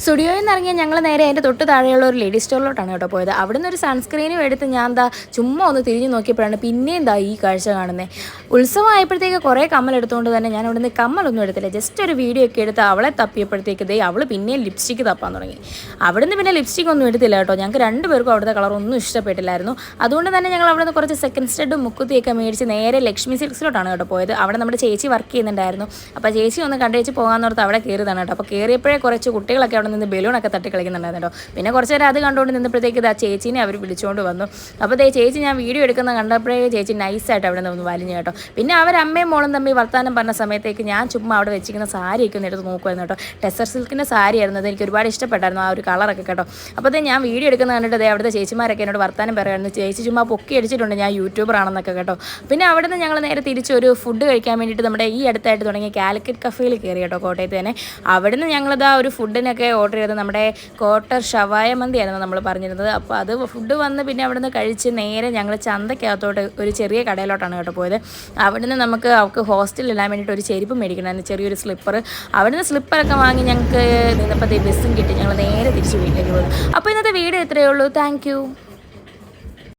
സ്റ്റുഡിയോയിൽ നിന്ന് ഇറങ്ങിയ ഞങ്ങൾ നേരെ അതിൻ്റെ തൊട്ട് താഴെയുള്ള ഒരു ലേഡീസ് സ്റ്റോറിലോട്ടാണ് കേട്ടോ പോയത്. അവിടെ നിന്ന് ഒരു സൺസ്ക്രീനും എടുത്ത് ഞാൻ ചുമ്മാ ഒന്ന് തിരിഞ്ഞു നോക്കിയപ്പോഴാണ് പിന്നെയും ഈ കാഴ്ച കാണുന്നത്. ഉത്സവം ആയപ്പോഴത്തേക്ക് കുറേ കമ്മൽ എടുത്തുകൊണ്ട് തന്നെ ഞാൻ അവിടെ നിന്ന് കമ്മലൊന്നും എടുത്തില്ല. ജസ്റ്റ് ഒരു വീഡിയോ ഒക്കെ എടുത്ത് അവളെ തപ്പിയപ്പോഴത്തേക്ക് അവൾ പിന്നെയും ലിപ്സ്റ്റിക്ക് തപ്പാൻ തുടങ്ങി. അവിടെ നിന്ന് പിന്നെ ലിപ്സ്റ്റിക് ഒന്നും എടുത്തില്ല കേട്ടോ. ഞങ്ങൾക്ക് രണ്ടുപേർക്കും അവിടുത്തെ കളറൊന്നും ഇഷ്ടപ്പെട്ടില്ലായിരുന്നു. അതുകൊണ്ട് തന്നെ ഞങ്ങൾ അവിടെ നിന്ന് കുറച്ച് സെക്കൻഡ് സ്റ്റഡും മുക്കുത്തിയൊക്കെ മേടിച്ച് നേരെ ലക്ഷ്മി സിൽക്സിലോട്ടാണ് കേട്ടോ പോയത്. അവിടെ നമ്മുടെ ചേച്ചി വർക്ക് ചെയ്യുന്നുണ്ടായിരുന്നു. അപ്പോൾ ചേച്ചി ഒന്ന് കണ്ടേച്ച് പോകാമെന്നോർത്ത് അവിടെ കയറിയതാണ് കേട്ടോ. അപ്പോൾ കയറിയപ്പോഴേ കുറച്ച് കുട്ടികളൊക്കെ അവിടെ നിന്ന് ബലൂണൊക്കെ തട്ടി കളിക്കുന്നുണ്ടായിരുന്നു കേട്ടോ. പിന്നെ കുറച്ച് നേരം അത് കണ്ടുകൊണ്ട് നിന്നപ്പോഴത്തേക്ക് ചേച്ചീനെ അവർ വിളിച്ചുകൊണ്ട് വന്നു. അപ്പോൾ ചേച്ചി ഞാൻ വീഡിയോ എടുക്കുന്ന കണ്ടപ്പോഴേ ചേച്ചി നൈസായിട്ട് അവിടെ നിന്ന് വലിഞ്ഞു കേട്ടോ. പിന്നെ അവരമ്മയും മോളും തമ്മിൽ വർത്താനം പറഞ്ഞ സമയത്തേക്ക് ഞാൻ ചുമ്മാ അവിടെ വെച്ചിരിക്കുന്ന സാരിയൊക്കെ ഒന്ന് എടുത്ത് നോക്കുമായിരുന്നു കേട്ടോ. ടെസർ സിൽക്കിൻ്റെ സാരി ആയിരുന്നു. അത് എനിക്ക് ഒരുപാട് ഇഷ്ടപ്പെട്ടായിരുന്നു ആ ഒരു കളറൊക്കെ കേട്ടോ. അപ്പോൾ ഞാൻ വീഡിയോ എടുക്കുന്ന കണ്ടിട്ട് അവിടുത്തെ ചേച്ചിമാരൊക്കെ എന്നോട് വർത്താനം പറയുമായിരുന്നു. ചേച്ചി ചുമ്മാ പൊക്കി അടിച്ചിട്ടുണ്ട് ഞാൻ യൂട്യൂബർ ആണെന്നൊക്കെ കേട്ടോ. പിന്നെ അവിടെ നിന്ന് ഞങ്ങൾ നേരെ തിരിച്ചൊരു ഫുഡ് കഴിക്കാൻ വേണ്ടിയിട്ട് നമ്മുടെ ഈ അടുത്തായിട്ട് തുടങ്ങിയ കാലിക്കറ്റ് കഫേയിൽ കയറി കേട്ടോ, കോട്ടയത്ത് തന്നെ. അവിടെ നിന്ന് ഞങ്ങളിതാ ഒരു ഫുഡിനൊക്കെ ഓർഡർ ചെയ്തത് നമ്മുടെ കോട്ടർ ഷവായ മന്തിയായിരുന്നു നമ്മൾ പറഞ്ഞിരുന്നത്. അപ്പോൾ അത് ഫുഡ് വന്ന് പിന്നെ അവിടെ നിന്ന് കഴിച്ച് നേരെ ഞങ്ങൾ ചന്തക്കകത്തോട്ട് ഒരു ചെറിയ കടയിലോട്ടാണ് കേട്ടോ പോയത്. അവിടെ നിന്ന് അവൾക്ക് ഹോസ്റ്റലിൽ ഇടാൻ വേണ്ടിയിട്ട് ഒരു ചെരുപ്പ് മേടിക്കണമായിരുന്നു, ചെറിയൊരു സ്ലിപ്പർ. അവിടെ നിന്ന് സ്ലിപ്പറൊക്കെ വാങ്ങി ഞങ്ങൾക്ക് നിന്നപ്പോൾ ബസ്സും കിട്ടി. ഞങ്ങൾ നേരെ തിരിച്ച് വീട്ടിലേക്ക് പോകും. അപ്പോൾ ഇന്നത്തെ വീഡിയോ ഇത്രയേ ഉള്ളൂ. താങ്ക്